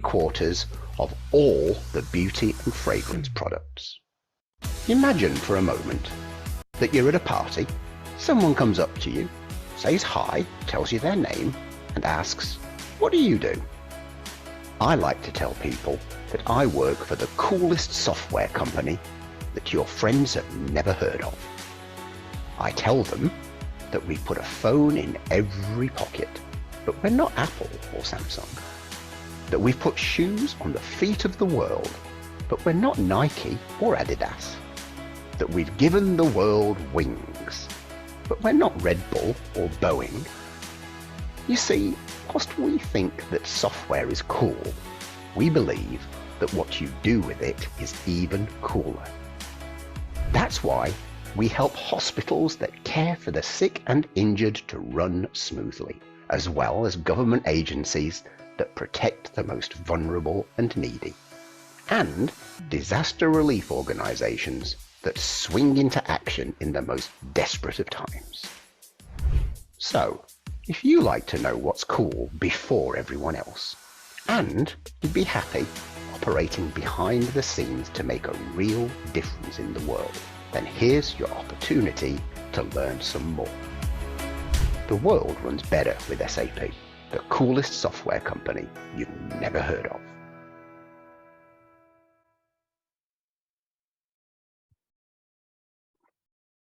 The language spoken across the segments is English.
3/4 of all the beauty and fragrance products. Imagine for a moment that you're at a party, someone comes up to you, says hi, tells you their name, and asks, "What do you do?" I like to tell people that I work for the coolest software company that your friends have never heard of. I tell them that we put a phone in every pocket, but we're not Apple or Samsung. That we've put shoes on the feet of the world, but we're not Nike or Adidas. That we've given the world wings, but we're not Red Bull or Boeing. You see, whilst we think that software is cool, we believe that what you do with it is even cooler. That's why we help hospitals that care for the sick and injured to run smoothly, as well as government agencies that protect the most vulnerable and needy, and disaster relief organisations that swing into action in the most desperate of times. So, if you like to know what's cool before everyone else, and you'd be happy operating behind the scenes to make a real difference in the world, then here's your opportunity to learn some more. The world runs better with SAP, the coolest software company you've never heard of.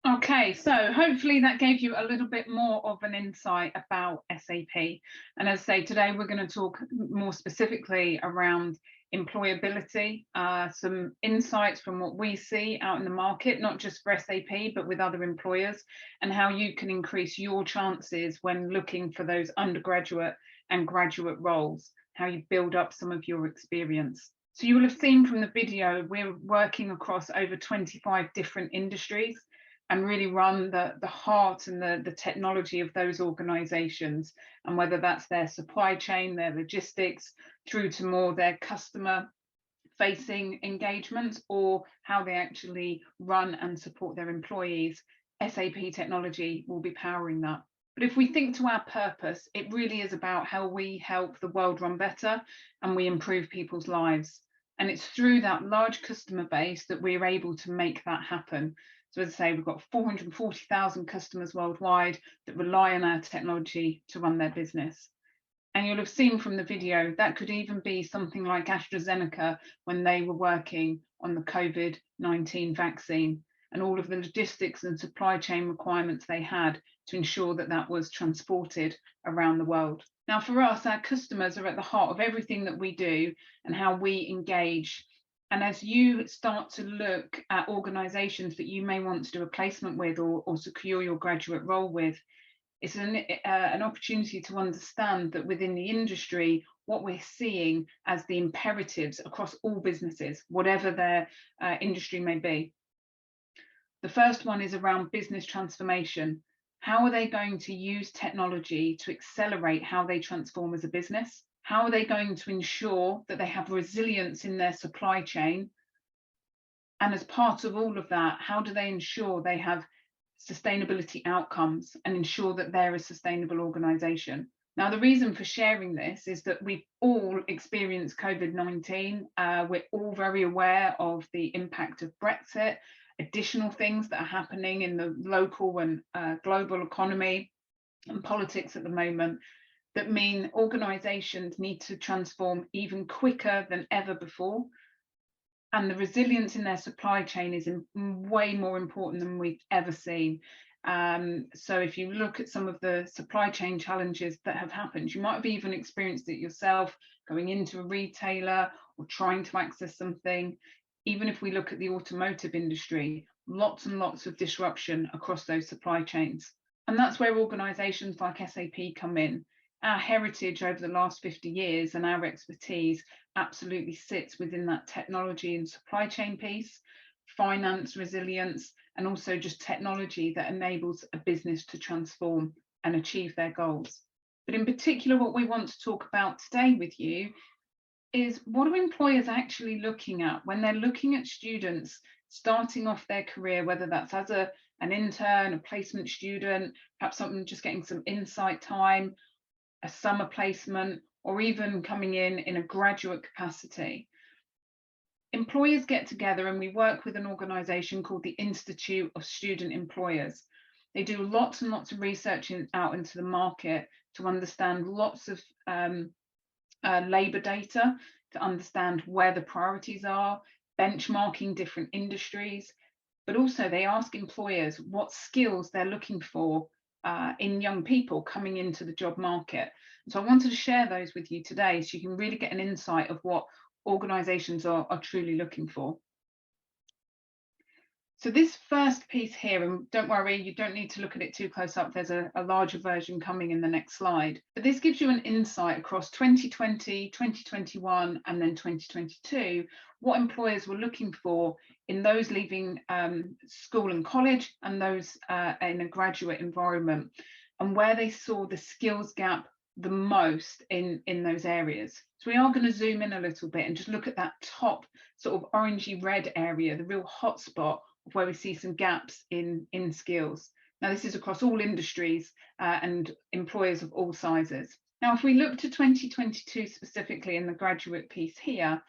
Okay, so hopefully that gave you a little bit more of an insight about SAP. And as I say, today we're going to talk more specifically around employability, some insights from what we see out in the market, not just for SAP, but with other employers, and how you can increase your chances when looking for those undergraduate and graduate roles, how you build up some of your experience. So you will have seen from the video, we're working across over 25 different industries and really run the heart and the technology of those organizations, and whether that's their supply chain, their logistics, through to more their customer facing engagements, or how they actually run and support their employees, SAP technology will be powering that. But if we think to our purpose, it really is about how we help the world run better and we improve people's lives. And it's through that large customer base that we're able to make that happen. So as I say, we've got 440,000 customers worldwide that rely on our technology to run their business. And you'll have seen from the video, that could even be something like AstraZeneca when they were working on the COVID-19 vaccine and all of the logistics and supply chain requirements they had to ensure that that was transported around the world. Now, for us, our customers are at the heart of everything that we do and how we engage. And as you start to look at organisations that you may want to do a placement with or secure your graduate role with, it's an opportunity to understand that within the industry, what we're seeing as the imperatives across all businesses, whatever their industry may be. The first one is around business transformation. How are they going to use technology to accelerate how they transform as a business? How are they going to ensure that they have resilience in their supply chain? And as part of all of that, how do they ensure they have sustainability outcomes and ensure that they're a sustainable organisation? Now, the reason for sharing this is that we've all experienced COVID-19. We're all very aware of the impact of Brexit, additional things that are happening in the local and global economy and politics at the moment that mean organisations need to transform even quicker than ever before. And the resilience in their supply chain is way more important than we've ever seen. So if you look at some of the supply chain challenges that have happened, you might have even experienced it yourself, going into a retailer or trying to access something. Even if we look at the automotive industry, lots and lots of disruption across those supply chains. And that's where organisations like SAP come in. Our heritage over the last 50 years and our expertise absolutely sits within that technology and supply chain piece, finance, resilience, and also just technology that enables a business to transform and achieve their goals. But in particular, what we want to talk about today with you is what are employers actually looking at when they're looking at students starting off their career, whether that's as an intern, a placement student, perhaps something just getting some insight time, a summer placement, or even coming in a graduate capacity. Employers get together and we work with an organisation called the Institute of Student Employers. They do lots and lots of research out into the market to understand lots of labour data, to understand where the priorities are, benchmarking different industries, but also they ask employers what skills they're looking for in young people coming into the job market. So I wanted to share those with you today so you can really get an insight of what organisations are truly looking for. So this first piece here, and don't worry, you don't need to look at it too close up, there's a larger version coming in the next slide, but this gives you an insight across 2020, 2021 and then 2022, what employers were looking for in those leaving school and college and those in a graduate environment, and where they saw the skills gap the most in those areas. So we are going to zoom in a little bit and just look at that top sort of orangey red area, the real hotspot of where we see some gaps in skills. Now this is across all industries and employers of all sizes. Now if we look to 2022 specifically in the graduate piece here,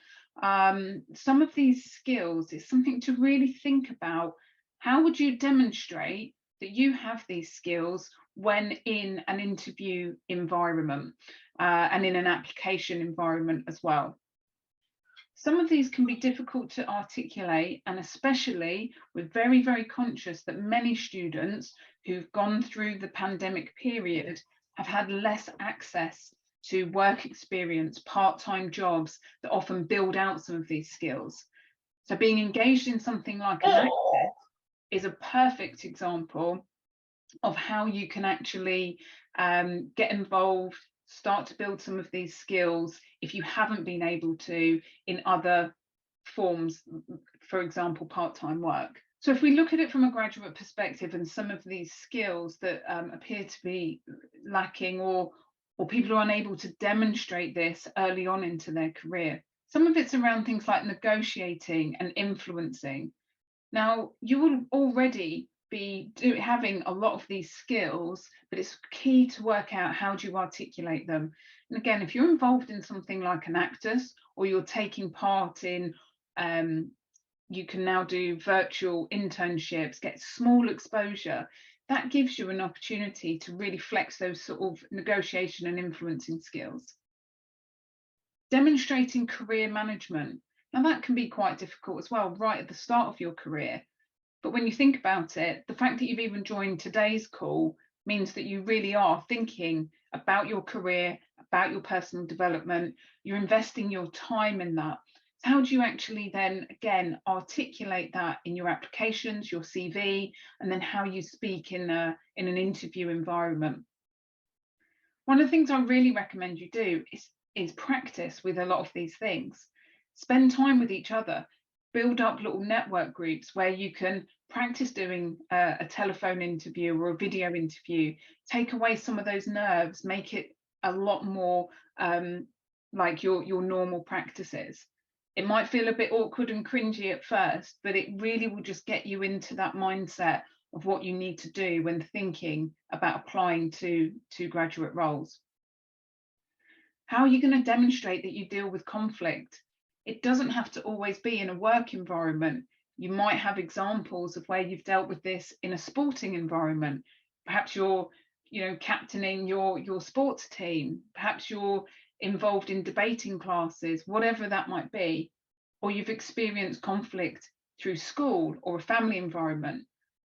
some of these skills is something to really think about. How would you demonstrate that you have these skills when in an interview environment and in an application environment as well? Some of these can be difficult to articulate, and especially we're very, very conscious that many students who've gone through the pandemic period have had less access to work experience, part-time jobs that often build out some of these skills. So being engaged in something like Enactus is a perfect example of how you can actually get involved, start to build some of these skills if you haven't been able to in other forms, for example, part-time work. So if we look at it from a graduate perspective and some of these skills that appear to be lacking, or people are unable to demonstrate this early on into their career, some of it's around things like negotiating and influencing. Now, you will already be having a lot of these skills, but it's key to work out how do you articulate them. And again, if you're involved in something like Enactus, or you're taking part in, you can now do virtual internships, get small exposure, that gives you an opportunity to really flex those sort of negotiation and influencing skills. Demonstrating career management. Now that can be quite difficult as well, right at the start of your career. But when you think about it, the fact that you've even joined today's call means that you really are thinking about your career, about your personal development, you're investing your time in that. So how do you actually then, again, articulate that in your applications, your CV, and then how you speak in an interview environment? One of the things I really recommend you do is practice with a lot of these things. Spend time with each other. Build up little network groups where you can practice doing a telephone interview or a video interview. Take away some of those nerves, make it a lot more like your normal practices. It might feel a bit awkward and cringy at first, but it really will just get you into that mindset of what you need to do when thinking about applying to graduate roles. How are you going to demonstrate that you deal with conflict? It doesn't have to always be in a work environment. You might have examples of where you've dealt with this in a sporting environment. Perhaps you're, captaining your sports team. Perhaps you're involved in debating classes, whatever that might be. Or you've experienced conflict through school or a family environment.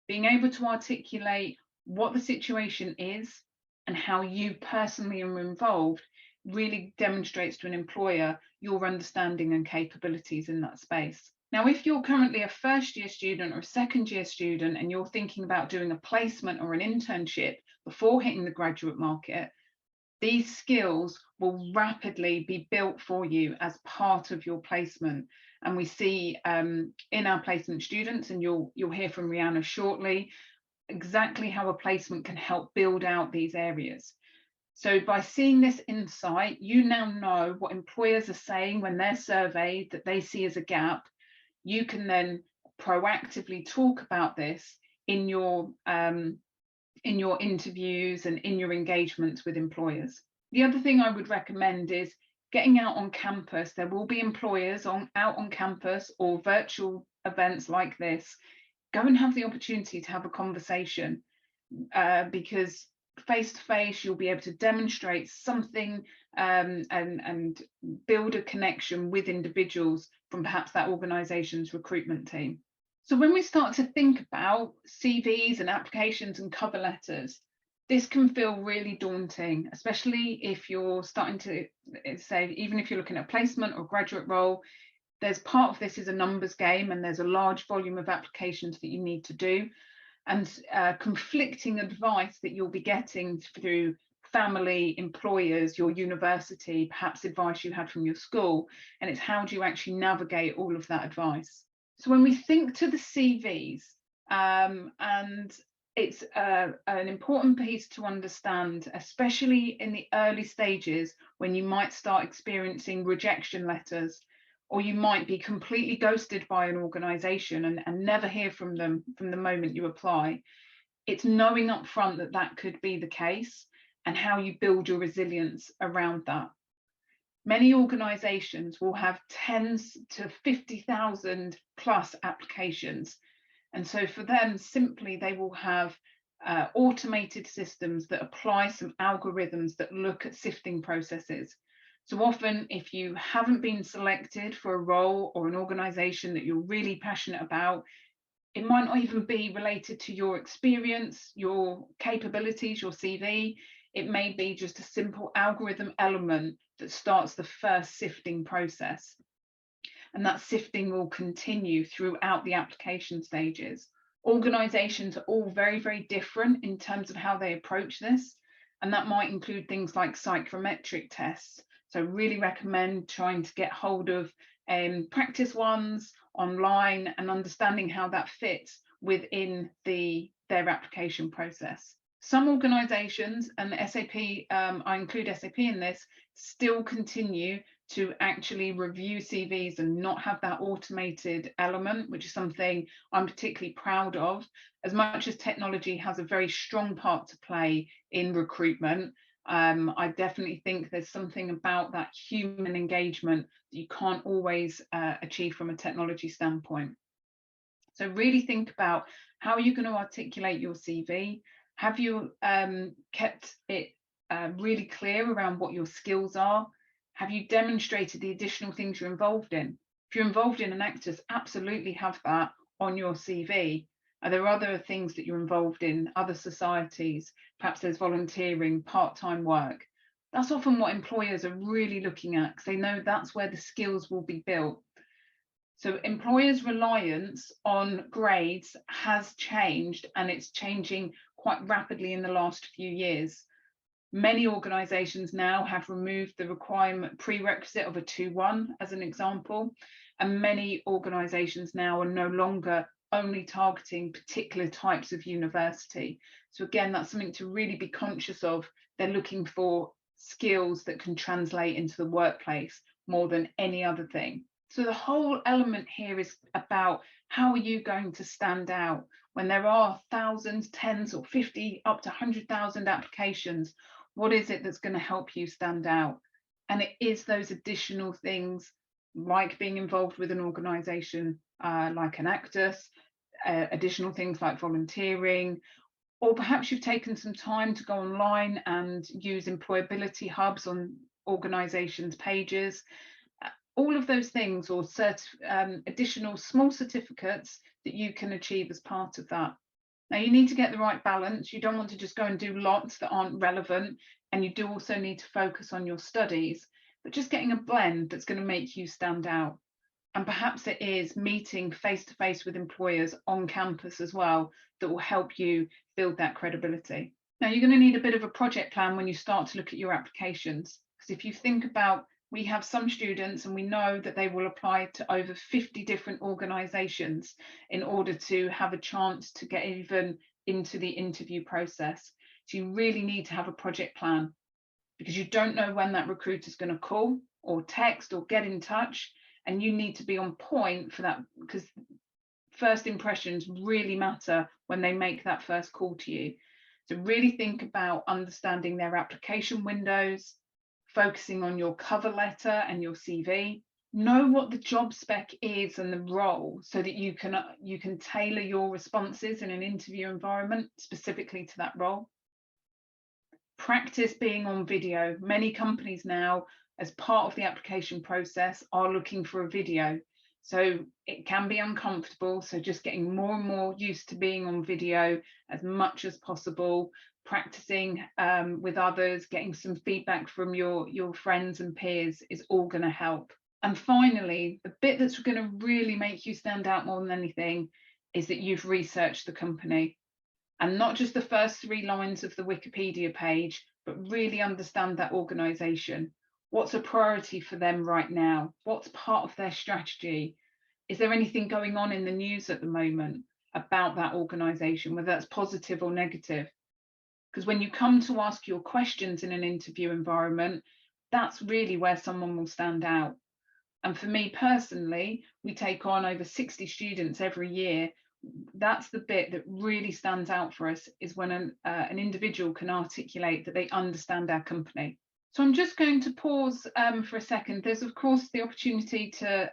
Being able to articulate what the situation is and how you personally are involved really demonstrates to an employer your understanding and capabilities in that space. Now, if you're currently a first-year student or a second-year student and you're thinking about doing a placement or an internship before hitting the graduate market, these skills will rapidly be built for you as part of your placement. And we see in our placement students, and you'll hear from Rihanna shortly, exactly how a placement can help build out these areas. So by seeing this insight, you now know what employers are saying when they're surveyed that they see as a gap. You can then proactively talk about this in your interviews and in your engagements with employers. The other thing I would recommend is getting out on campus. There will be employers out on campus or virtual events like this. Go and have the opportunity to have a conversation, because face to face you'll be able to demonstrate something, and build a connection with individuals from perhaps that organisation's recruitment team. So when we start to think about CVs and applications and cover letters, this can feel really daunting, especially if you're starting to say, even if you're looking at a placement or graduate role, there's part of this is a numbers game, and there's a large volume of applications that you need to do, and conflicting advice that you'll be getting through family, employers, your university, perhaps advice you had from your school, and it's how do you actually navigate all of that advice. So when we think to the CVs, and it's an important piece to understand, especially in the early stages when you might start experiencing rejection letters, or you might be completely ghosted by an organisation and never hear from them from the moment you apply. It's knowing up front that that could be the case and how you build your resilience around that. Many organisations will have tens to 50,000 plus applications. And so for them, simply they will have automated systems that apply some algorithms that look at sifting processes. So often, if you haven't been selected for a role or an organisation that you're really passionate about, it might not even be related to your experience, your capabilities, your CV. It may be just a simple algorithm element that starts the first sifting process. And that sifting will continue throughout the application stages. Organisations are all very, very different in terms of how they approach this. And that might include things like psychometric tests. So really recommend trying to get hold of practice ones online and understanding how that fits within their application process. Some organisations, and SAP, I include SAP in this, still continue to actually review CVs and not have that automated element, which is something I'm particularly proud of. As much as technology has a very strong part to play in recruitment, I definitely think there's something about that human engagement that you can't always achieve from a technology standpoint. So really think about how are you going to articulate your CV? Have you kept it really clear around what your skills are? Have you demonstrated the additional things you're involved in? If you're involved in Enactus, absolutely have that on your CV. Are there other things that you're involved in, other societies? Perhaps there's volunteering, part-time work. That's often what employers are really looking at, because they know that's where the skills will be built. So employers' reliance on grades has changed, and it's changing quite rapidly in the last few years. Many organisations now have removed the prerequisite of a 2-1 as an example, and many organisations now are no longer only targeting particular types of university. So again, that's something to really be conscious of. They're looking for skills that can translate into the workplace more than any other thing. So the whole element here is about how are you going to stand out when there are thousands, tens or 50, up to 100,000 applications. What is it that's going to help you stand out? And it is those additional things like being involved with an organisation like Enactus, additional things like volunteering, or perhaps you've taken some time to go online and use employability hubs on organisations' pages. All of those things, or additional small certificates that you can achieve as part of that. Now, you need to get the right balance. You don't want to just go and do lots that aren't relevant, and you do also need to focus on your studies, but just getting a blend that's going to make you stand out. And perhaps it is meeting face to face with employers on campus as well that will help you build that credibility. Now, you're going to need a bit of a project plan when you start to look at your applications, because if you think about, we have some students and we know that they will apply to over 50 different organisations in order to have a chance to get even into the interview process. So you really need to have a project plan, because you don't know when that recruiter is going to call or text or get in touch, and you need to be on point for that, because first impressions really matter when they make that first call to you. So really think about understanding their application windows, focusing on your cover letter and your CV. Know what the job spec is and the role so that you can tailor your responses in an interview environment specifically to that role. Practice being on video. Many companies now, as part of the application process, are looking for a video. So it can be uncomfortable. So just getting more and more used to being on video as much as possible, practicing with others, getting some feedback from your friends and peers is all going to help. And finally, the bit that's going to really make you stand out more than anything is that you've researched the company. And not just the first 3 lines of the Wikipedia page, but really understand that organisation. What's a priority for them right now? What's part of their strategy? Is there anything going on in the news at the moment about that organisation, whether that's positive or negative? Because when you come to ask your questions in an interview environment, that's really where someone will stand out. And for me personally, we take on over 60 students every year. That's the bit that really stands out for us, is when an individual can articulate that they understand our company. So I'm just going to pause for a second. There's of course the opportunity to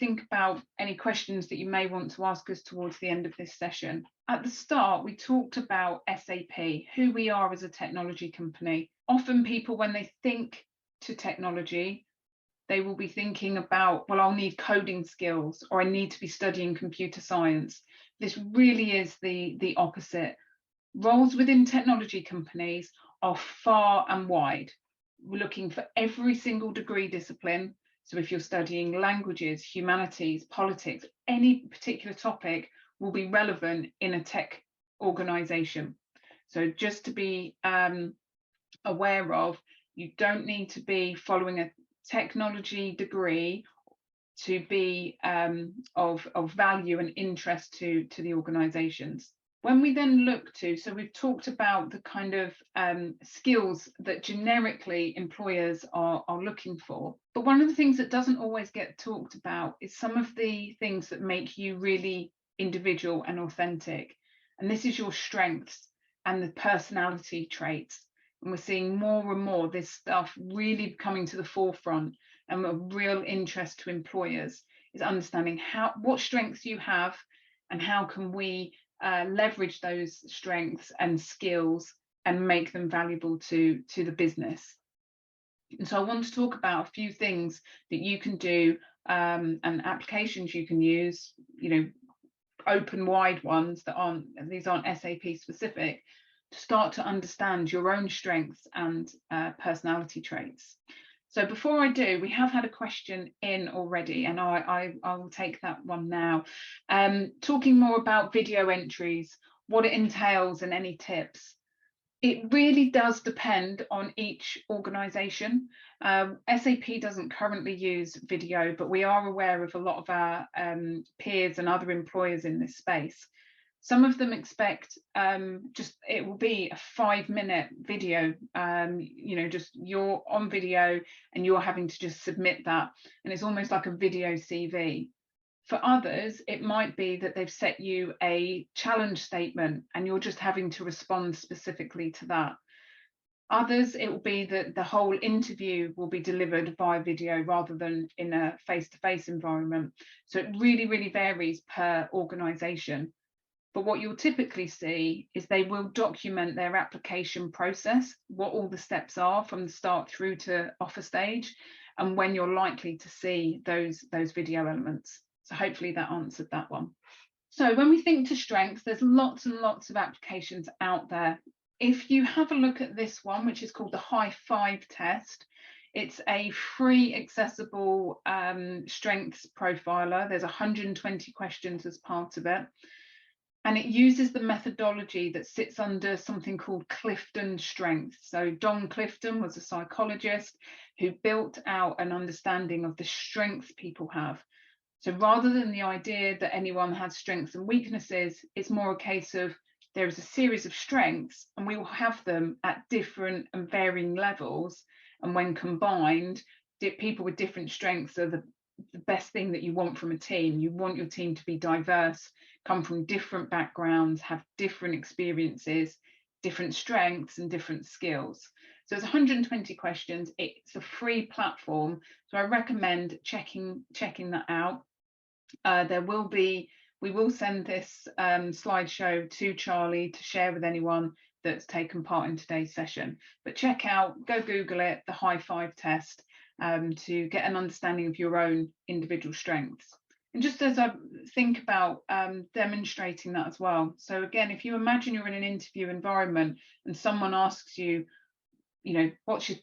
think about any questions that you may want to ask us towards the end of this session. At the start, we talked about SAP, who we are as a technology company. Often people, when they think to technology, they will be thinking about, well, I'll need coding skills, or I need to be studying computer science. This really is the opposite. Roles within technology companies are far and wide. We're looking for every single degree discipline. So if you're studying languages, humanities, politics, any particular topic will be relevant in a tech organisation. So just to be aware of, you don't need to be following a technology degree to be of value and interest to the organisations. When we then look to, so we've talked about the kind of skills that generically employers are looking for, but one of the things that doesn't always get talked about is some of the things that make you really individual and authentic. And this is your strengths and the personality traits. And we're seeing more and more this stuff really coming to the forefront, and a real interest to employers is understanding what strengths you have and how can we leverage those strengths and skills and make them valuable to the business. And so I want to talk about a few things that you can do and applications you can use, open wide ones these aren't SAP specific, to start to understand your own strengths and personality traits. So before I do, we have had a question in already, and I will take that one now. Talking more about video entries, what it entails and any tips. It really does depend on each organisation. SAP doesn't currently use video, but we are aware of a lot of our peers and other employers in this space. Some of them expect it will be a 5-minute video, just you're on video and you're having to just submit that. And it's almost like a video CV. For others, it might be that they've set you a challenge statement and you're just having to respond specifically to that. Others, it will be that the whole interview will be delivered via video rather than in a face-to-face environment. So it really, really varies per organisation. But what you'll typically see is they will document their application process, what all the steps are from the start through to offer stage, and when you're likely to see those video elements. So hopefully that answered that one. So when we think to strengths, there's lots and lots of applications out there. If you have a look at this one, which is called the High Five test, it's a free accessible strengths profiler. There's 120 questions as part of it. And it uses the methodology that sits under something called Clifton Strengths. So Don Clifton was a psychologist who built out an understanding of the strengths people have. So rather than the idea that anyone has strengths and weaknesses, it's more a case of there is a series of strengths and we will have them at different and varying levels. And when combined, people with different strengths are the best thing that you want from a team. You want your team to be diverse, come from different backgrounds, have different experiences, different strengths and different skills. So it's 120 questions. It's a free platform, so I recommend checking that out. We will send this slideshow to Charlie to share with anyone that's taken part in today's session. But go Google it, the high five test, to get an understanding of your own individual strengths. And just as I think about demonstrating that as well. So again, if you imagine you're in an interview environment and someone asks you, what's your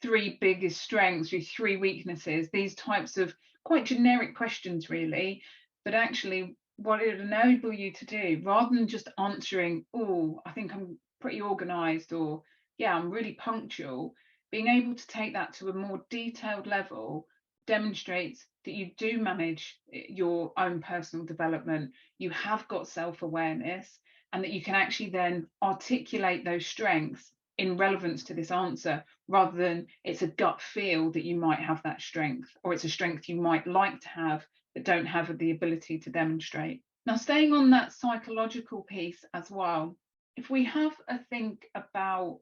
3 biggest strengths, your 3 weaknesses, these types of quite generic questions really, but actually what it would enable you to do, rather than just answering, oh, I think I'm pretty organized, or yeah, I'm really punctual, being able to take that to a more detailed level demonstrates that you do manage your own personal development, you have got self-awareness, and that you can actually then articulate those strengths in relevance to this answer, rather than it's a gut feel that you might have that strength, or it's a strength you might like to have but don't have the ability to demonstrate. Now, staying on that psychological piece as well, if we have a think about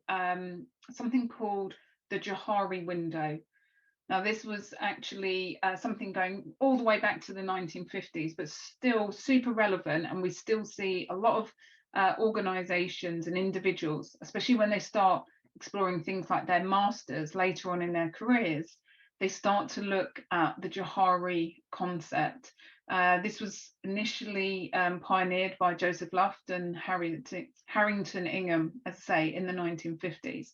something called the Johari window. Now, this was actually something going all the way back to the 1950s, but still super relevant, and we still see a lot of organizations and individuals, especially when they start exploring things like their masters later on in their careers, they start to look at the Johari concept. This was initially pioneered by Joseph Luft and Harrington Ingham, as I say, in the 1950s.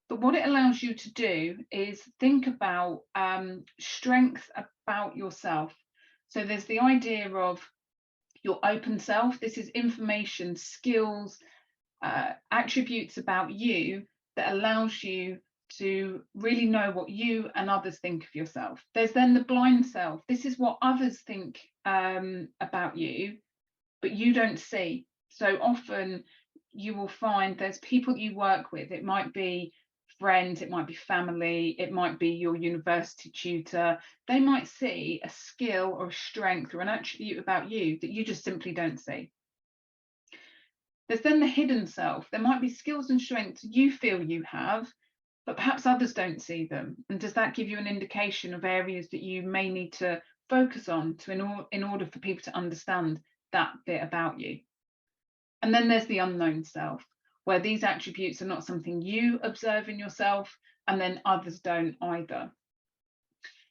But what it allows you to do is think about strengths about yourself. So there's the idea of your open self. This is information, skills, attributes about you that allows you to really know what you and others think of yourself. There's then the blind self. This is what others think about you, but you don't see. So often you will find there's people you work with. It might be friends, it might be family, it might be your university tutor. They might see a skill or a strength or an attribute about you that you just simply don't see. There's then the hidden self. There might be skills and strengths you feel you have, but perhaps others don't see them. And does that give you an indication of areas that you may need to focus on in order for people to understand that bit about you? And then there's the unknown self, where these attributes are not something you observe in yourself, and then others don't either.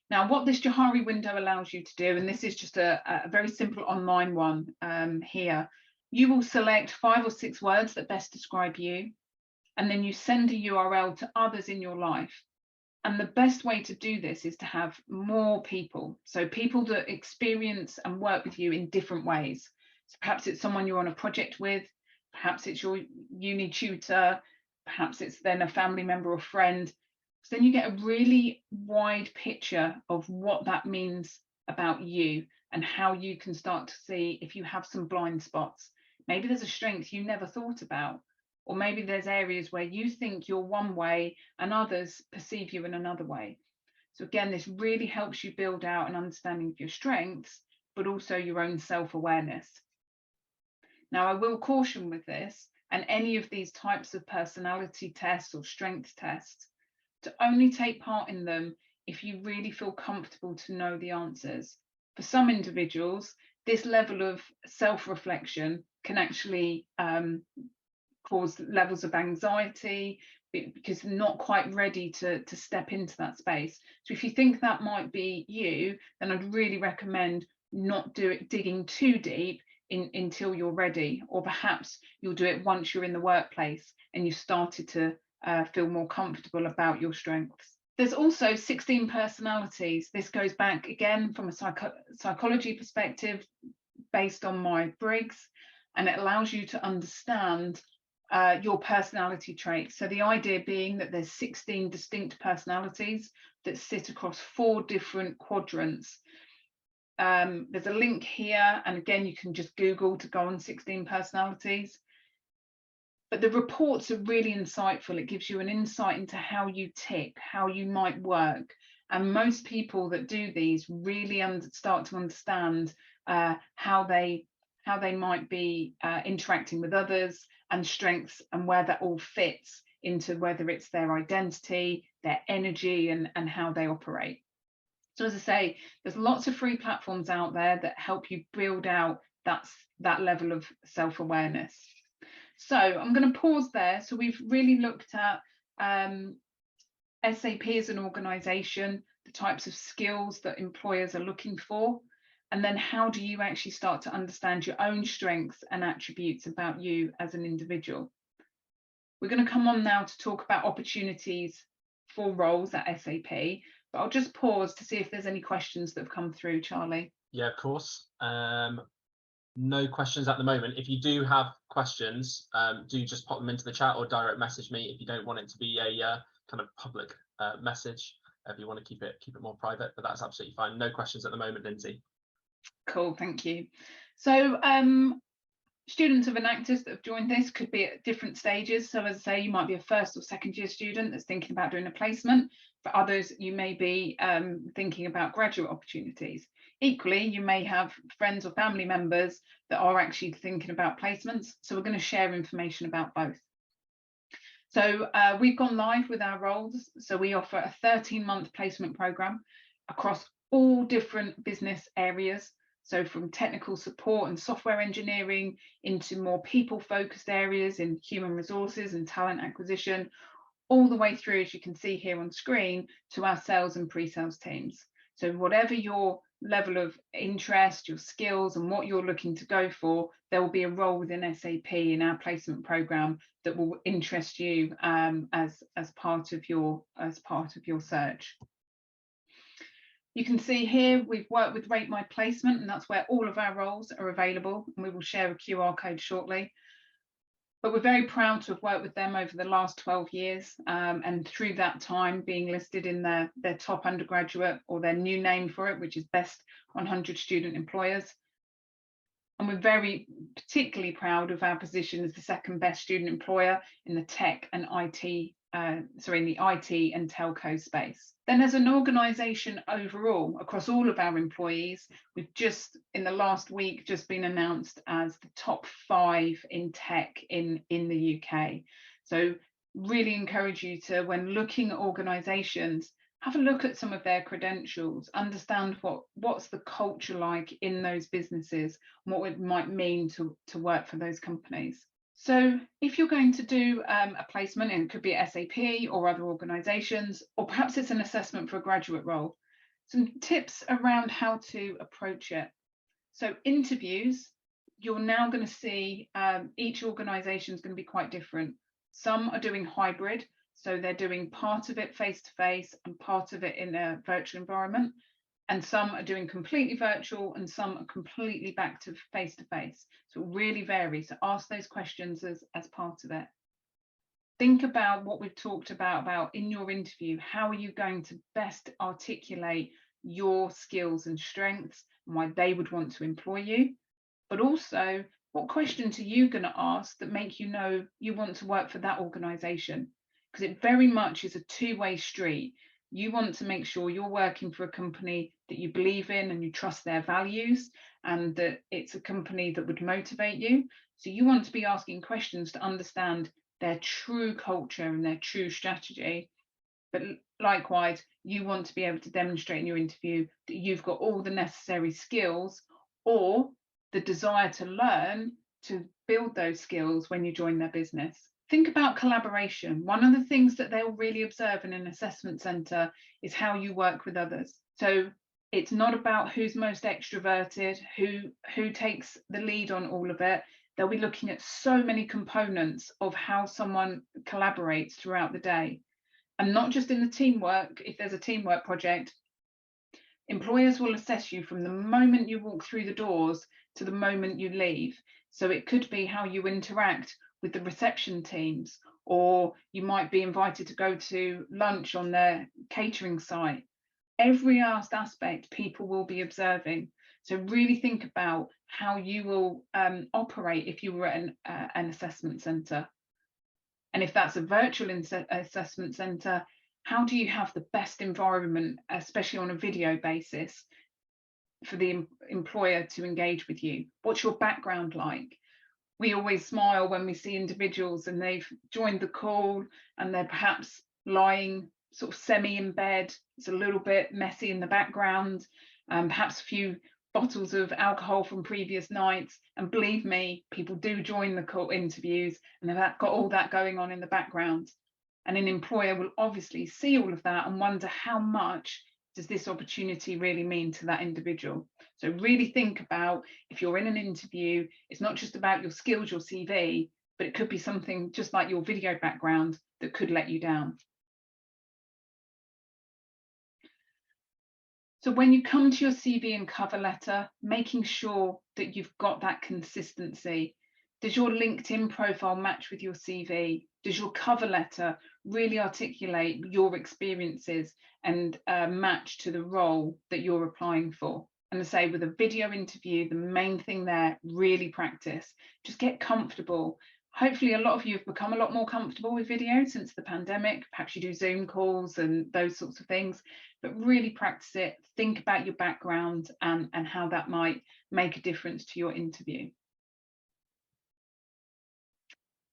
Now, what this Johari window allows you to do, and this is just a very simple online one here, you will select 5 or 6 words that best describe you, and then you send a URL to others in your life. And the best way to do this is to have more people. So people that experience and work with you in different ways. So perhaps it's someone you're on a project with, perhaps it's your uni tutor, perhaps it's then a family member or friend. So then you get a really wide picture of what that means about you and how you can start to see if you have some blind spots. Maybe there's a strength you never thought about, or maybe there's areas where you think you're one way and others perceive you in another way. So again, this really helps you build out an understanding of your strengths, but also your own self-awareness. Now, I will caution with this and any of these types of personality tests or strengths tests to only take part in them if you really feel comfortable to know the answers. For some individuals, this level of self-reflection can actually cause levels of anxiety because they're not quite ready to step into that space. So if you think that might be you, then I'd really recommend not digging too deep until you're ready, or perhaps you'll do it once you're in the workplace and you've started to feel more comfortable about your strengths. There's also 16 personalities. This goes back again from a psychology perspective based on my Briggs, and it allows you to understand your personality traits. So the idea being that there's 16 distinct personalities that sit across 4 different quadrants. There's a link here, and again you can just Google to go on 16 personalities. But the reports are really insightful. It gives you an insight into how you tick, how you might work. And most people that do these really start to understand how they might be interacting with others, and strengths, and where that all fits into whether it's their identity, their energy, and how they operate. So as I say, there's lots of free platforms out there that help you build out that level of self-awareness. So I'm going to pause there. So we've really looked at SAP as an organisation, the types of skills that employers are looking for, and then how do you actually start to understand your own strengths and attributes about you as an individual. We're going to come on now to talk about opportunities for roles at SAP, but I'll just pause to see if there's any questions that have come through, Charlie. Yeah, of course. No questions at the moment. If you do have questions, do just pop them into the chat or direct message me if you don't want it to be a kind of public message. If you want to keep it more private, but that's absolutely fine. No questions at the moment, Lindsay. Cool, thank you. So students of Enactus that have joined this could be at different stages. So as I say, you might be a first or second year student that's thinking about doing a placement. For others, you may be thinking about graduate opportunities. Equally, you may have friends or family members that are actually thinking about placements. So we're going to share information about both. So we've gone live with our roles. So we offer a 13-month placement program across all different business areas. So from technical support and software engineering into more people-focused areas in human resources and talent acquisition, all the way through, as you can see here on screen, to our sales and pre-sales teams. So whatever your level of interest, your skills, and what you're looking to go for, there will be a role within SAP in our placement program that will interest you as part of your search. You can see here we've worked with Rate My Placement, and that's where all of our roles are available, and we will share a QR code shortly. But we're very proud to have worked with them over the last 12 years, and through that time being listed in their top undergraduate, or their new name for it, which is Best 100 Student Employers. And we're very particularly proud of our position as the second best student employer in the tech and IT, in the IT and telco space. Then as an organisation overall, across all of our employees, we've just in the last week just been announced as the top 5 in tech in the UK. So really encourage you to, when looking at organisations, have a look at some of their credentials, understand what's the culture like in those businesses, and what it might mean to work for those companies. So if you're going to do a placement, and it could be at SAP or other organisations, or perhaps it's an assessment for a graduate role, some tips around how to approach it. So interviews, you're now going to see each organisation is going to be quite different. Some are doing hybrid, so they're doing part of it face-to-face and part of it in a virtual environment. And some are doing completely virtual and some are completely back to face-to-face. So it really varies. So ask those questions as part of it. Think about what we've talked about in your interview. How are you going to best articulate your skills and strengths and why they would want to employ you? But also, what questions are you going to ask that make you know you want to work for that organisation? Because it very much is a two-way street. You want to make sure you're working for a company that you believe in and you trust their values, and that it's a company that would motivate you. So you want to be asking questions to understand their true culture and their true strategy. But likewise, you want to be able to demonstrate in your interview that you've got all the necessary skills or the desire to learn to build those skills when you join their business. Think about collaboration. One of the things that they'll really observe in an assessment centre is how you work with others. So it's not about who's most extroverted, who takes the lead on all of it. They'll be looking at so many components of how someone collaborates throughout the day. And not just in the teamwork. If there's a teamwork project, employers will assess you from the moment you walk through the doors to the moment you leave. So it could be how you interact with the reception teams, or you might be invited to go to lunch on their catering site. Every aspect people will be observing. So really think about how you will operate if you were at an assessment centre. And if that's a virtual assessment centre, how do you have the best environment, especially on a video basis, for the employer to engage with you? What's your background like? We always smile when we see individuals and they've joined the call and they're perhaps lying sort of semi in bed. It's a little bit messy in the background, perhaps a few bottles of alcohol from previous nights. And believe me, people do join the call interviews and they've got all that going on in the background. And an employer will obviously see all of that and wonder how much does this opportunity really mean to that individual. So really think about, if you're in an interview, it's not just about your skills, your CV, but it could be something just like your video background that could let you down. So when you come to your CV and cover letter, making sure that you've got that consistency. Does your LinkedIn profile match with your CV? Does your cover letter really articulate your experiences and match to the role that you're applying for? And I say, with a video interview, the main thing there, really practice. Just get comfortable. Hopefully a lot of you have become a lot more comfortable with video since the pandemic. Perhaps you do Zoom calls and those sorts of things, but really practice it. Think about your background and how that might make a difference to your interview.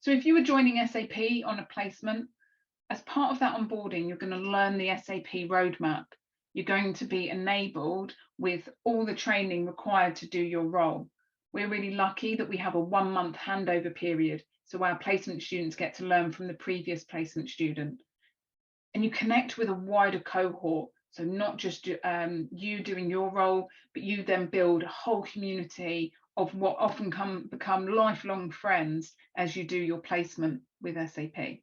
So if you were joining SAP on a placement, as part of that onboarding, you're going to learn the SAP roadmap. You're going to be enabled with all the training required to do your role. We're really lucky that we have a 1-month handover period, so our placement students get to learn from the previous placement student. And you connect with a wider cohort, so not just you doing your role, but you then build a whole community of what often become lifelong friends as you do your placement with SAP.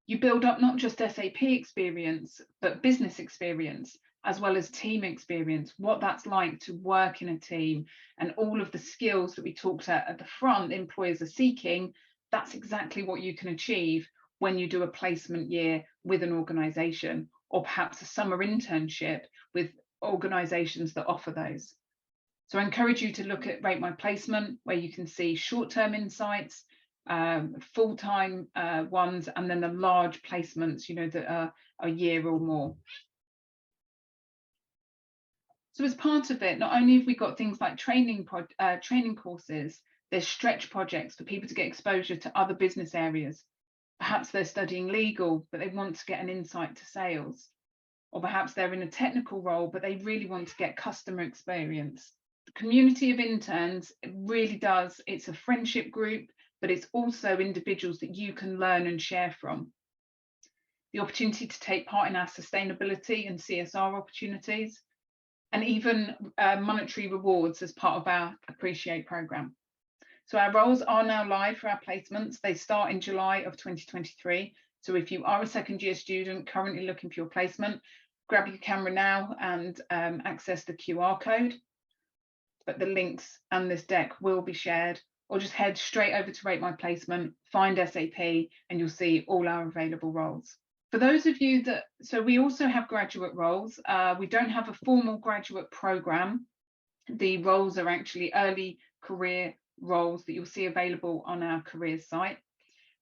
You build up not just SAP experience, but business experience, as well as team experience, what that's like to work in a team, and all of the skills that we talked at the front employers are seeking. That's exactly what you can achieve when you do a placement year with an organisation, or perhaps a summer internship with organisations that offer those. So I encourage you to look at Rate My Placement, where you can see short-term insights, full-time ones, and then the large placements, that are a year or more. So as part of it, not only have we got things like training courses, there's stretch projects for people to get exposure to other business areas. Perhaps they're studying legal, but they want to get an insight to sales. Or perhaps they're in a technical role, but they really want to get customer experience. The community of interns, it really does, it's a friendship group, but it's also individuals that you can learn and share from. The opportunity to take part in our sustainability and CSR opportunities, and even monetary rewards as part of our Appreciate programme. So our roles are now live for our placements. They start in July of 2023. So if you are a second year student currently looking for your placement, grab your camera now and access the QR code. But the links and this deck will be shared, or just head straight over to Rate My Placement, find SAP, and you'll see all our available roles. For those of you so we also have graduate roles. We don't have a formal graduate programme. The roles are actually early career roles that you'll see available on our careers site.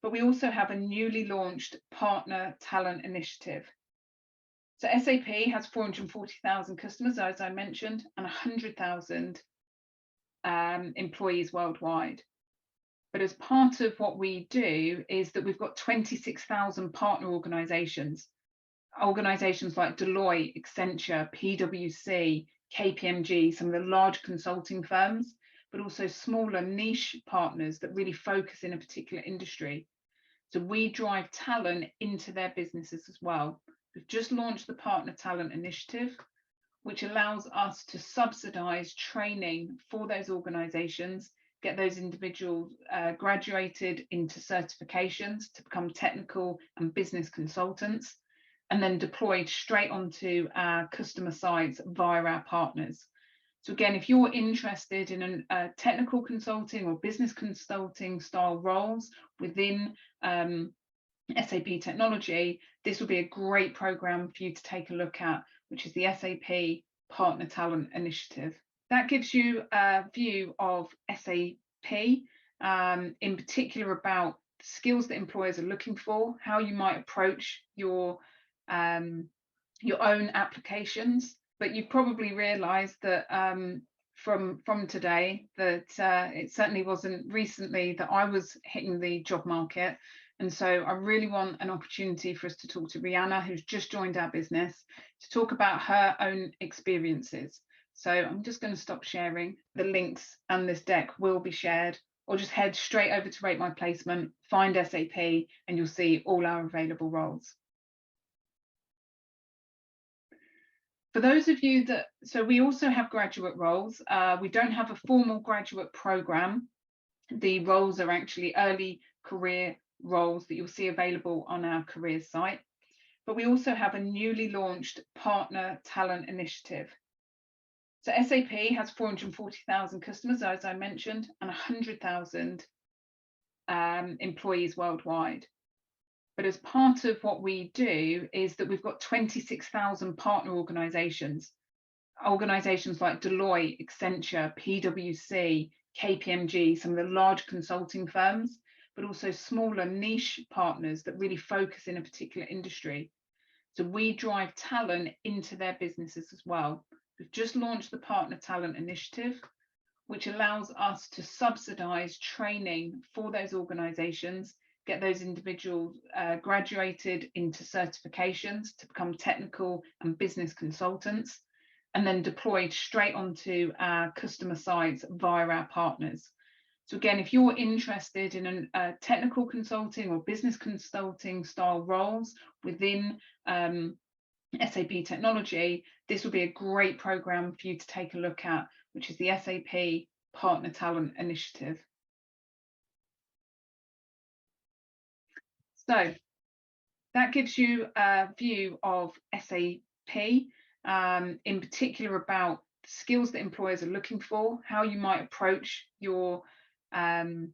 But we also have a newly launched partner talent initiative. So SAP has 440,000 customers, as I mentioned, and 100,000 employees worldwide. But as part of what we do is that we've got 26,000 partner organisations like Deloitte, Accenture, PwC, KPMG, some of the large consulting firms, but also smaller niche partners that really focus in a particular industry. So we drive talent into their businesses as well. We've just launched the Partner Talent Initiative, which allows us to subsidise training for those organisations, get those individuals graduated into certifications to become technical and business consultants, and then deployed straight onto our customer sites via our partners. So again, if you're interested in a technical consulting or business consulting style roles within SAP technology, this will be a great program for you to take a look at, which is the SAP Partner Talent Initiative. That gives you a view of SAP, in particular about skills that employers are looking for, how you might approach your own applications. But you've probably realised that from today that it certainly wasn't recently that I was hitting the job market. And so I really want an opportunity for us to talk to Rihanna, who's just joined our business, to talk about her own experiences. So I'm just going to stop sharing. The links and this deck will be shared, or just head straight over to Rate My Placement, find SAP, and you'll see all our available roles. For those of you that, so we also have graduate roles. We don't have a formal graduate program. The roles are actually early career roles that you'll see available on our careers site. But we also have a newly launched partner talent initiative. So SAP has 440,000 customers, as I mentioned, and 100,000 employees worldwide. But as part of what we do is that we've got 26,000 partner organisations like Deloitte, Accenture, PwC, KPMG, some of the large consulting firms, but also smaller niche partners that really focus in a particular industry. So we drive talent into their businesses as well. We've just launched the Partner Talent Initiative, which allows us to subsidise training for those organisations, get those individuals graduated into certifications to become technical and business consultants, and then deployed straight onto our customer sites via our partners. So again, if you're interested in technical consulting or business consulting style roles within SAP technology, this will be a great program for you to take a look at, which is the SAP Partner Talent Initiative. So that gives you a view of SAP, in particular about skills that employers are looking for, how you might approach your own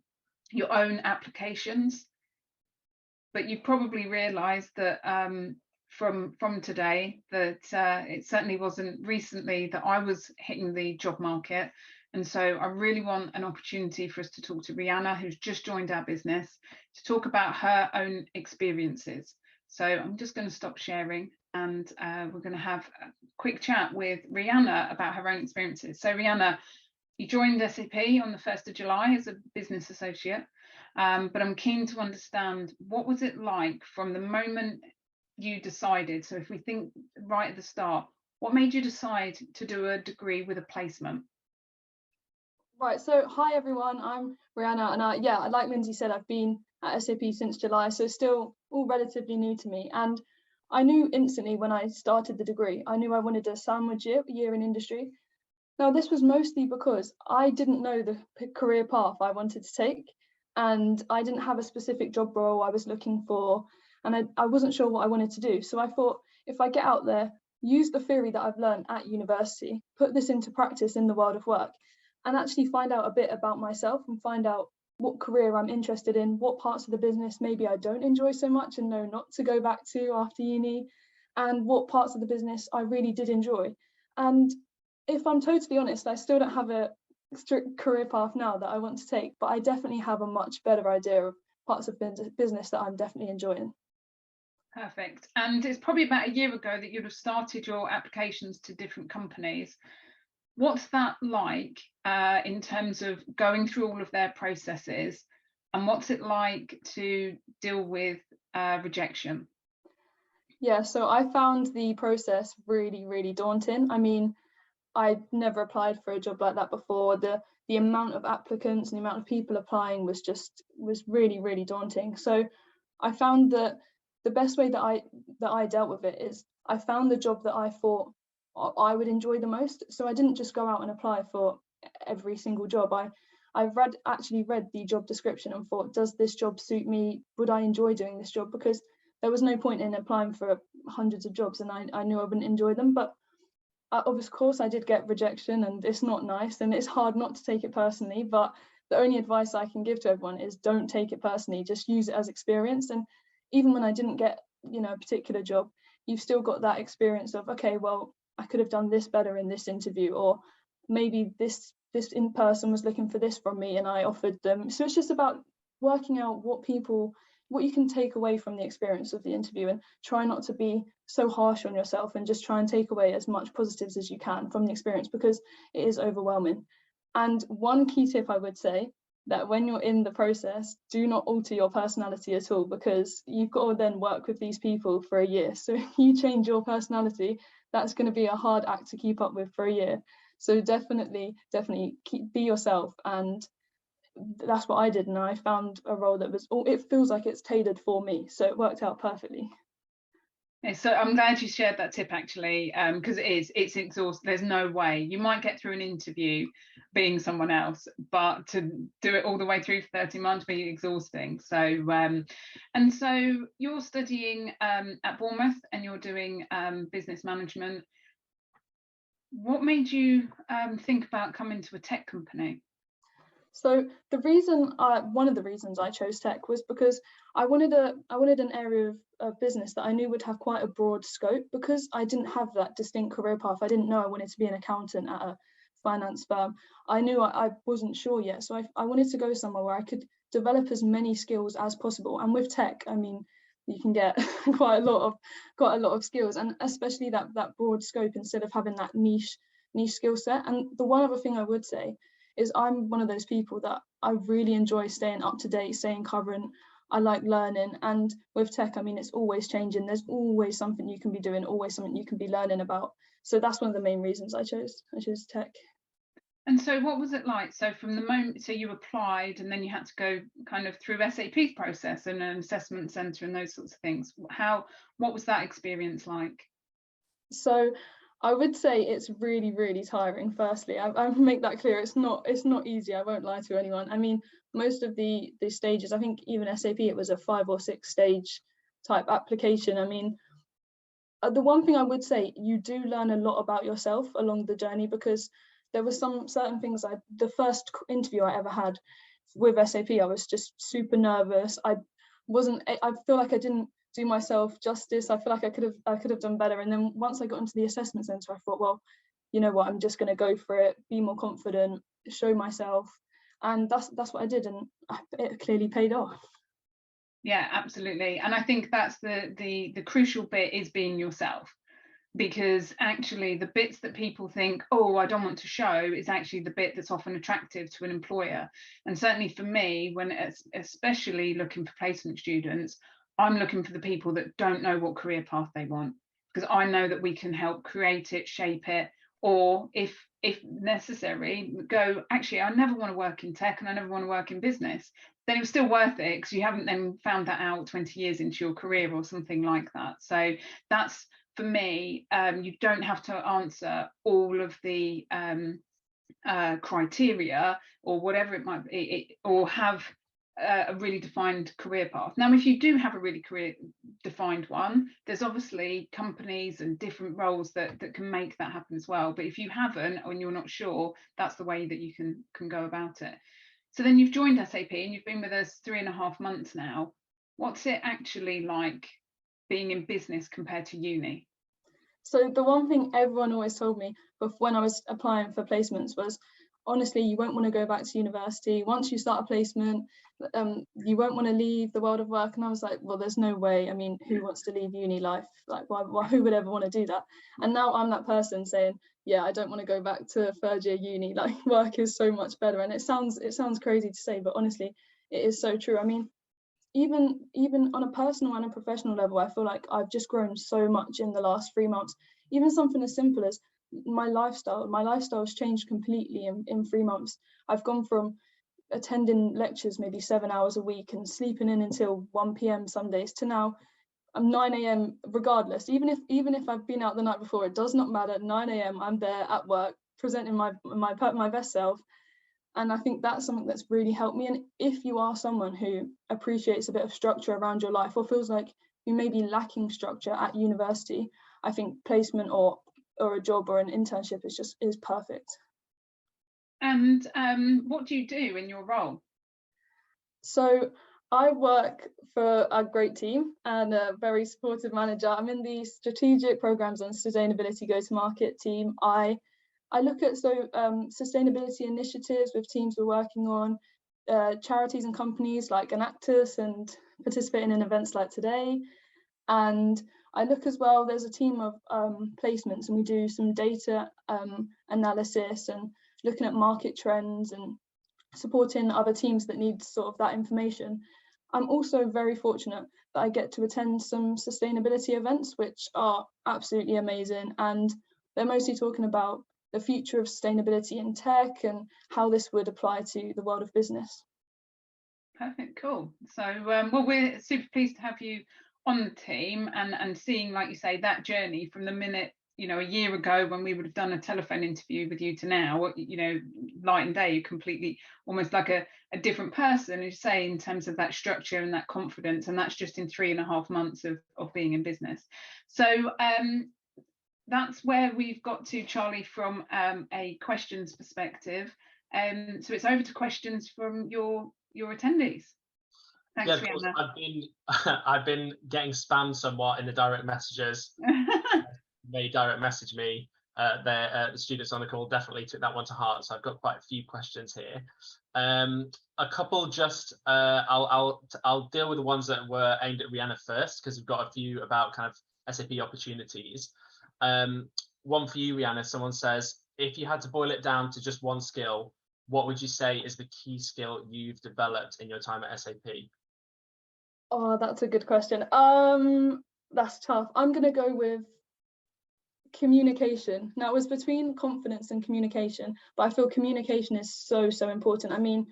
applications. But you've probably realised that from today that it certainly wasn't recently that I was hitting the job market. And so I really want an opportunity for us to talk to Rihanna, who's just joined our business, to talk about her own experiences. So I'm just going to stop sharing, and we're going to have a quick chat with Rihanna about her own experiences. So Rihanna, you joined SAP on the 1st of July as a business associate, but I'm keen to understand, what was it like from the moment you decided? So if we think right at the start, what made you decide to do a degree with a placement? Right, so hi everyone, I'm Rihanna, and yeah, like Lindsay said, I've been at SAP since July, so still all relatively new to me. And I knew instantly when I started the degree, I knew I wanted a sandwich year in industry. Now, this was mostly because I didn't know the career path I wanted to take, and I didn't have a specific job role I was looking for, and I wasn't sure what I wanted to do. So I thought, if I get out there, use the theory that I've learned at university, put this into practice in the world of work, and actually find out a bit about myself and find out what career I'm interested in, what parts of the business maybe I don't enjoy so much and know not to go back to after uni, and what parts of the business I really did enjoy. And if I'm totally honest, I still don't have a strict career path now that I want to take, but I definitely have a much better idea of parts of business that I'm definitely enjoying. Perfect. And it's probably about a year ago that you'd have started your applications to different companies. What's that like in terms of going through all of their processes, and what's it like to deal with rejection? Yeah, so I found the process really, really daunting. I mean, I'd never applied for a job like that before. The amount of applicants and the amount of people applying was really, really daunting. So I found that the best way that I dealt with it is I found the job that I thought I would enjoy the most. So I didn't just go out and apply for every single job. I actually read the job description and thought, does this job suit me? Would I enjoy doing this job? Because there was no point in applying for hundreds of jobs and I knew I wouldn't enjoy them. But of course I did get rejection, and it's not nice, and it's hard not to take it personally. But the only advice I can give to everyone is don't take it personally, just use it as experience. And even when I didn't get, a particular job, you've still got that experience of, okay, well, I could have done this better in this interview, or maybe this in person was looking for this from me and I offered them. So it's just about working out what people what you can take away from the experience of the interview, and try not to be so harsh on yourself, and just try and take away as much positives as you can from the experience, because it is overwhelming. And one key tip I would say, that when you're in the process, do not alter your personality at all, because you've got to then work with these people for a year. So if you change your personality, that's going to be a hard act to keep up with for a year. So definitely be yourself. And that's what I did, and I found a role that was, it feels like it's tailored for me, so it worked out perfectly. Yeah, so I'm glad you shared that tip, actually, because it's exhausting. There's no way you might get through an interview being someone else, but to do it all the way through for 30 months be exhausting. So and so you're studying at Bournemouth, and you're doing business management. What made you think about coming to a tech company? So the reason, one of the reasons I chose tech was because I wanted an area of business that I knew would have quite a broad scope, because I didn't have that distinct career path. I didn't know I wanted to be an accountant at a finance firm. I knew I wasn't sure yet. So I wanted to go somewhere where I could develop as many skills as possible. And with tech, I mean, you can get quite a lot of skills, and especially that broad scope, instead of having that niche skill set. And the one other thing I would say is I'm one of those people that I really enjoy staying up to date, staying current. I like learning, and with tech, I mean, it's always changing. There's always something you can be doing, always something you can be learning about. So that's one of the main reasons I chose tech. And so what was it like? So from the moment, so you applied, and then you had to go kind of through SAP's process and an assessment centre and those sorts of things. What was that experience like? So I would say it's really, really tiring. Firstly, I make that clear. It's not easy. I won't lie to anyone. I mean, most of the stages, I think even SAP, it was a 5 or 6 stage type application. I mean, the one thing I would say, you do learn a lot about yourself along the journey, because there were some certain things. The first interview I ever had with SAP, I was just super nervous. I feel like I didn't do myself justice. I feel like I could have done better. And then once I got into the assessment centre, I thought, well, you know what, I'm just going to go for it, be more confident, show myself. And that's what I did, and it clearly paid off. Yeah, absolutely. And I think that's the crucial bit, is being yourself, because actually the bits that people think, oh, I don't want to show, is actually the bit that's often attractive to an employer. And certainly for me, when especially looking for placement students, I'm looking for the people that don't know what career path they want, because I know that we can help create it, shape it, or if necessary, go, actually, I never want to work in tech and I never want to work in business. Then it was still worth it, because you haven't then found that out 20 years into your career or something like that. So that's, for me, you don't have to answer all of the criteria or whatever it might be, or have a really defined career path. Now, if you do have a really career defined one, there's obviously companies and different roles that can make that happen as well. But if you haven't, and you're not sure, that's the way that you can go about it. So then you've joined SAP and you've been with us 3.5 months now. What's it actually like being in business compared to uni? So the one thing everyone always told me when I was applying for placements was, honestly, you won't want to go back to university. Once you start a placement, you won't want to leave the world of work. And I was like, well, there's no way. I mean, who wants to leave uni life? Like, who would ever want to do that? And now I'm that person saying, yeah, I don't want to go back to 3rd year uni. Like, work is so much better. And it sounds crazy to say, but honestly, it is so true. I mean, even on a personal and a professional level, I feel like I've just grown so much in the last 3 months. Even something as simple as my lifestyle has changed completely in 3 months. I've gone from attending lectures maybe 7 hours a week and sleeping in until 1 p.m. some days, to now I'm 9 a.m. regardless. Even if I've been out the night before, it does not matter. 9 a.m. I'm there at work, presenting my best self. And I think that's something that's really helped me. And if you are someone who appreciates a bit of structure around your life, or feels like you may be lacking structure at university, I think placement or a job or an internship is perfect. And what do you do in your role? So I work for a great team and a very supportive manager. I'm in the strategic programs and sustainability go-to-market team. I look at sustainability initiatives with teams we're working on. charities and companies like Enactus and participating in events like today. And I look as well, there's a team of placements, and we do some data analysis and looking at market trends and supporting other teams that need sort of that information. I'm also very fortunate that I get to attend some sustainability events, which are absolutely amazing. And they're mostly talking about the future of sustainability in tech and how this would apply to the world of business. Perfect, cool. So, well, we're super pleased to have you on the team and seeing, like you say, that journey from the minute, you know, a year ago when we would have done a telephone interview with you to now, you know, night and day, you're completely almost like a different person, as you say, in terms of that structure and that confidence, and that's just in 3.5 months of being in business. So that's where we've got to, Charlie, from a questions perspective. So it's over to questions from your attendees. Thanks, yeah, of course. I've been getting spammed somewhat in the direct messages. They direct message me. The students on the call definitely took that one to heart, so I've got quite a few questions here. A couple just I'll deal with the ones that were aimed at Rihanna first, because we've got a few about kind of SAP opportunities. One for you, Rihanna. Someone says, if you had to boil it down to just one skill, what would you say is the key skill you've developed in your time at SAP? Oh, that's a good question. That's tough. I'm going to go with communication. Now, it was between confidence and communication, but I feel communication is so important. I mean,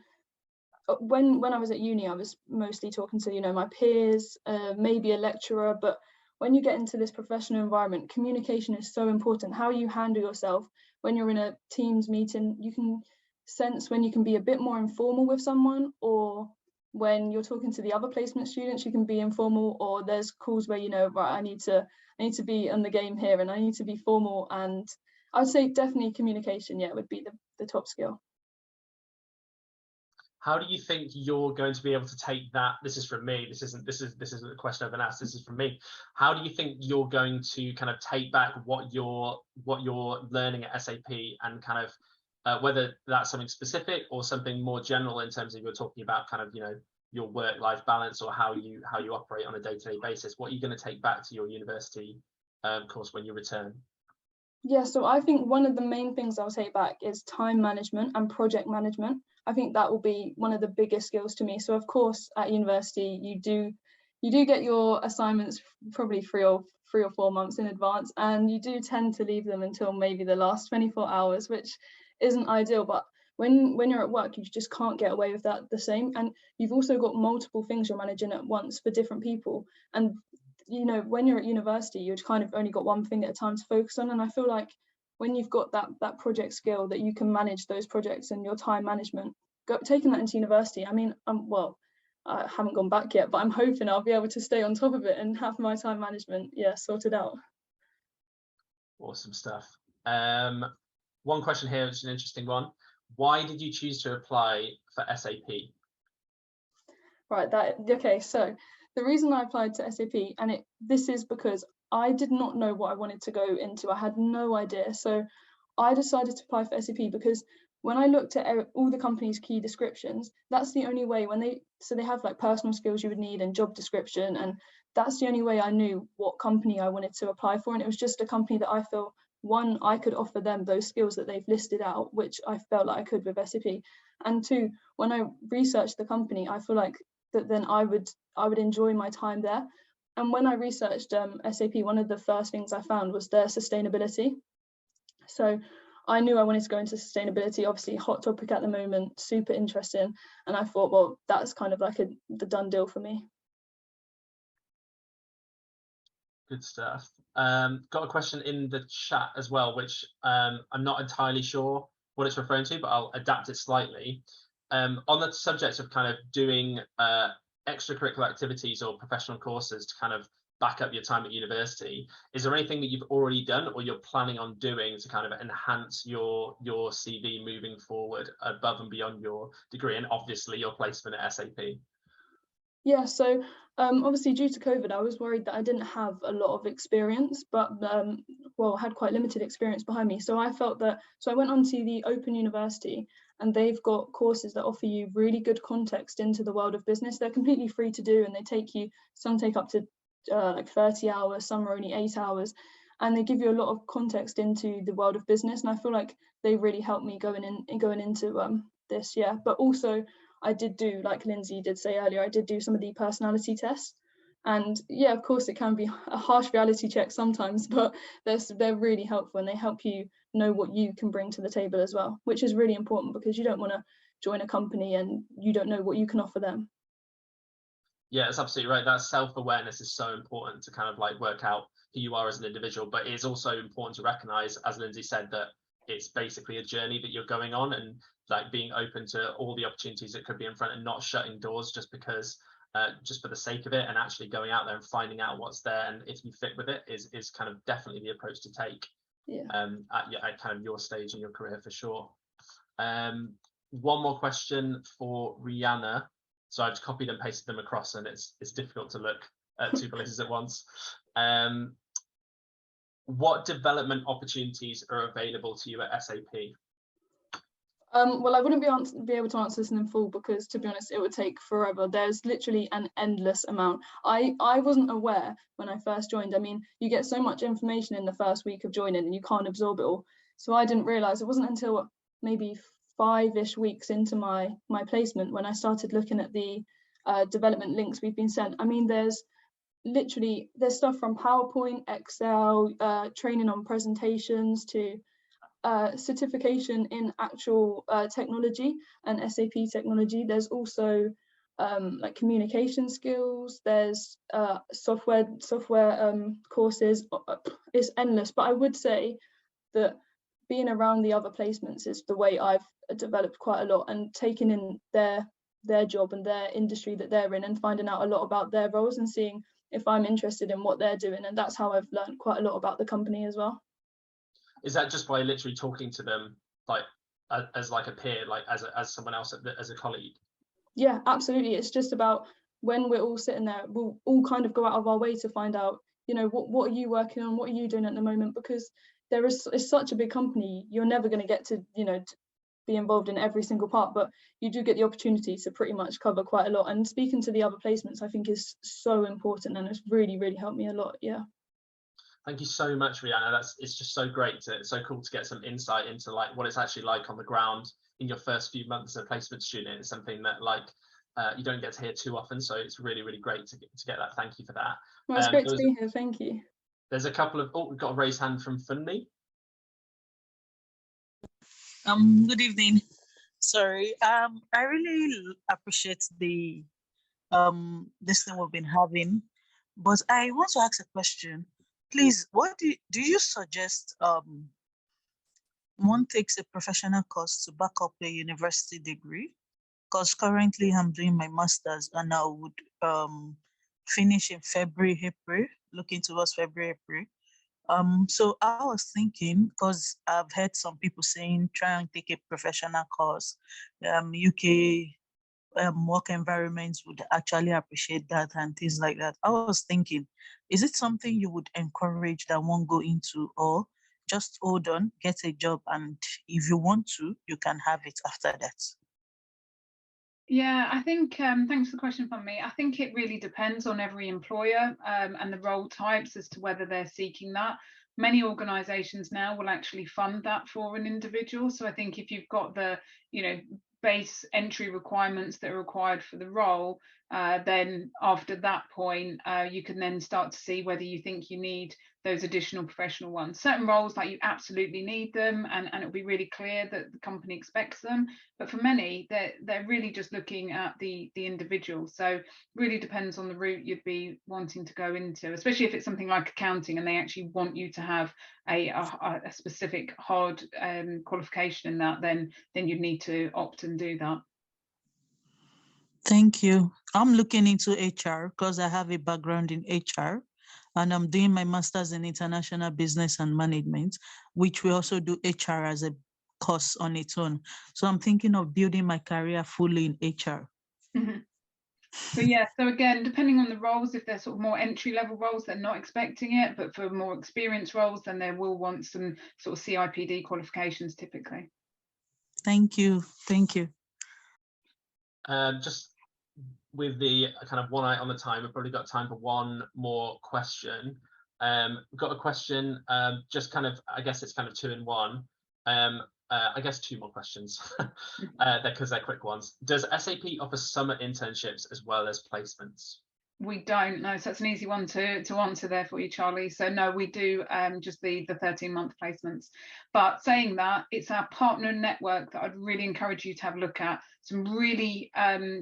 when I was at uni, I was mostly talking to, you know, my peers, maybe a lecturer, but when you get into this professional environment, communication is so important. How you handle yourself when you're in a Teams meeting, you can sense when you can be a bit more informal with someone, or when you're talking to the other placement students, you can be informal, or there's calls where, you know, right, I need to be on the game here and I need to be formal. And I would say definitely communication, yeah, would be the top skill. How do you think you're going to be able to take that? This is from me. This isn't a question I've been asked. This is from me. How do you think you're going to kind of take back what you're learning at SAP, and kind of whether that's something specific or something more general in terms of you're talking about kind of, you know, your work-life balance, or how you operate on a day-to-day basis? What are you going to take back to your university course when you return? Yeah, so I think one of the main things I'll take back is time management and project management. I think that will be one of the biggest skills to me. So of course at university you do get your assignments probably 3 or 4 months in advance, and you do tend to leave them until maybe the last 24 hours, which isn't ideal. But when you're at work, you just can't get away with that the same, and you've also got multiple things you're managing at once for different people. And you know, when you're at university, you've kind of only got one thing at a time to focus on. And I feel like when you've got that project skill, that you can manage those projects and your time management, taking that into university, I mean, well, I haven't gone back yet, but I'm hoping I'll be able to stay on top of it and have my time management, yeah, sorted out. Awesome stuff. One question here, which is an interesting one. Why did you choose to apply for SAP? Right, okay, so the reason I applied to SAP, and this is because I did not know what I wanted to go into. I had no idea. So I decided to apply for SAP because when I looked at all the company's key descriptions, that's the only way they have like personal skills you would need and job description. And that's the only way I knew what company I wanted to apply for. And it was just a company that I feel, one, I could offer them those skills that they've listed out, which I felt like I could with SAP. And two, when I researched the company, I feel like that then I would enjoy my time there. And when I researched SAP, one of the first things I found was their sustainability. So I knew I wanted to go into sustainability, obviously hot topic at the moment, super interesting. And I thought, well, that's kind of like the done deal for me. Good stuff. Got a question in the chat as well, which I'm not entirely sure what it's referring to, but I'll adapt it slightly. On the subject of kind of doing extracurricular activities or professional courses to kind of back up your time at university, is there anything that you've already done or you're planning on doing to kind of enhance your CV moving forward above and beyond your degree and obviously your placement at SAP? Yeah, so obviously due to COVID, I was worried that I didn't have a lot of experience, but had quite limited experience behind me. So I felt that, so I went on to the Open University, and they've got courses that offer you really good context into the world of business. They're completely free to do, and they take you, some take up to like 30 hours, some are only 8 hours, and they give you a lot of context into the world of business. And I feel like they really helped me going into this. Yeah, but also I did do, like Lindsay did say earlier, I did do some of the personality tests. And yeah, of course, it can be a harsh reality check sometimes, but they're really helpful, and they help you know what you can bring to the table as well, which is really important, because you don't want to join a company and you don't know what you can offer them. Yeah, that's absolutely right. That self-awareness is so important to kind of like work out who you are as an individual, but it's also important to recognize, as Lindsay said, that it's basically a journey that you're going on, and like being open to all the opportunities that could be in front, and not shutting doors just because just for the sake of it, and actually going out there and finding out what's there, and if you fit with it is kind of definitely the approach to take. Yeah. At kind of your stage in your career, for sure. One more question for Rihanna. So I've copied and pasted them across, and it's difficult to look at two places at once. What development opportunities are available to you at SAP? Well, I wouldn't be able to answer this in full, because to be honest, it would take forever. There's literally an endless amount. I wasn't aware when I first joined. I mean, you get so much information in the first week of joining, and you can't absorb it all. So I didn't realize, it wasn't until maybe 5-ish weeks into my placement when I started looking at the development links we've been sent. I mean, there's stuff from PowerPoint, Excel, training on presentations, to certification in actual technology and SAP technology. There's also like communication skills. There's software courses. It's endless. But I would say that being around the other placements is the way I've developed quite a lot, and taking in their job and their industry that they're in, and finding out a lot about their roles, and seeing if I'm interested in what they're doing. And that's how I've learned quite a lot about the company as well. Is that just by literally talking to them, like as like a peer, like as someone else, as a colleague? Yeah, absolutely. It's just about, when we're all sitting there, we'll all kind of go out of our way to find out, you know, what are you working on, what are you doing at the moment, because it's such a big company. You're never going to get to, you know, to be involved in every single part, but you do get the opportunity to pretty much cover quite a lot. And speaking to the other placements, I think, is so important, and it's really, really helped me a lot. Yeah. Thank you so much, Rihanna. It's just so great it's so cool to get some insight into like what it's actually like on the ground in your first few months as a placement student. It's something that like you don't get to hear too often, so it's really, really great to get that. Thank you for that. Well, it's great to be here. Thank you. There's a couple of we've got a raised hand from Funmi. Good evening. Sorry, I really appreciate the this thing we've been having, but I want to ask a question. Please, what do you suggest one takes a professional course to back up a university degree? Because currently I'm doing my master's, and I would finish in February, April, looking towards February, April. So I was thinking, because I've heard some people saying try and take a professional course. UK work environments would actually appreciate that, and things like that. I was thinking, is it something you would encourage that one go into, or just hold on, get a job, and if you want to, you can have it after that? Yeah, I think, thanks for the question from me. I think it really depends on every employer and the role types as to whether they're seeking that. Many organisations now will actually fund that for an individual. So I think if you've got the, you know, base entry requirements that are required for the role, then after that point, you can then start to see whether you think you need those additional professional ones. Certain roles, like, you absolutely need them, and it'll be really clear that the company expects them. But for many, they're really just looking at the individual. So really depends on the route you'd be wanting to go into, especially if it's something like accounting and they actually want you to have a specific hard qualification in that, then you'd need to opt and do that. Thank you. I'm looking into HR because I have a background in HR, and I'm doing my master's in international business and management, which we also do HR as a course on its own. So I'm thinking of building my career fully in HR. Mm-hmm. So yeah, so again, depending on the roles, if they're sort of more entry level roles, they're not expecting it, but for more experienced roles, then they will want some sort of CIPD qualifications typically. Thank you. Thank you. Just with the kind of one eye on the time, we've probably got time for one more question. We've got a question, just kind of, I guess it's kind of two in one. I guess two more questions, because they're quick ones. Does SAP offer summer internships as well as placements? We don't know, so that's an easy one to answer there for you, Charlie. So no, we do just the 13-month placements. But saying that, it's our partner network that I'd really encourage you to have a look at. Some really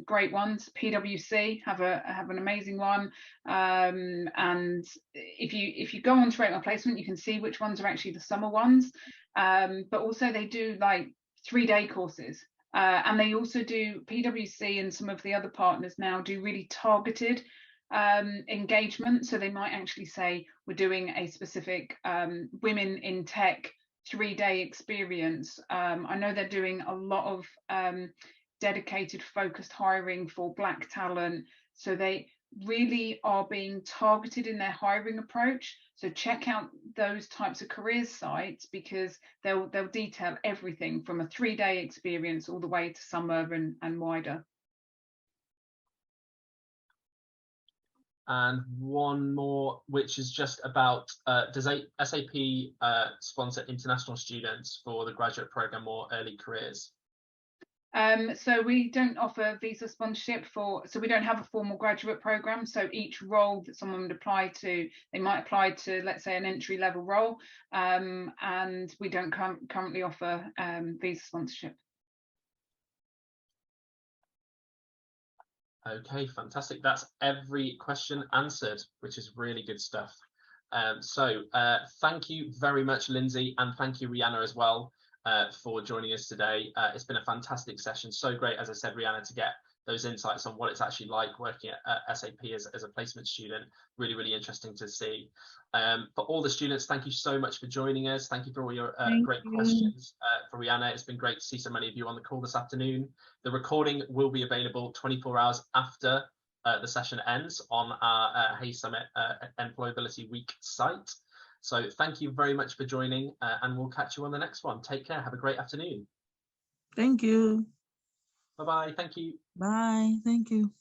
great ones. PwC have an amazing one, and if you go on to Rate My Placement, you can see which ones are actually the summer ones. But also they do like 3-day courses. And they also do, PwC and some of the other partners now do really targeted engagement. So they might actually say, we're doing a specific women in tech 3-day experience. I know they're doing a lot of dedicated focused hiring for Black talent. So they really are being targeted in their hiring approach. So check out those types of careers sites, because they'll detail everything from a 3-day experience all the way to summer and wider. And one more, which is just about, does SAP sponsor international students for the graduate program or early careers? So we don't offer visa sponsorship so we don't have a formal graduate program. So each role that someone would apply to, they might apply to, let's say, an entry level role, and we don't currently offer visa sponsorship. Okay, fantastic. That's every question answered, which is really good stuff. So thank you very much, Lindsay, and thank you, Rihanna, as well, for joining us today. It's been a fantastic session. So great, as I said, Rihanna, to get those insights on what it's actually like working at SAP as a placement student. Really, really interesting to see. For all the students, thank you so much for joining us. Thank you for all your great questions. For Rihanna, it's been great to see so many of you on the call this afternoon. The recording will be available 24 hours after the session ends on our Hay Summit Employability Week site. So thank you very much for joining, and we'll catch you on the next one. Take care. Have a great afternoon. Thank you. Bye-bye. Thank you. Bye. Thank you.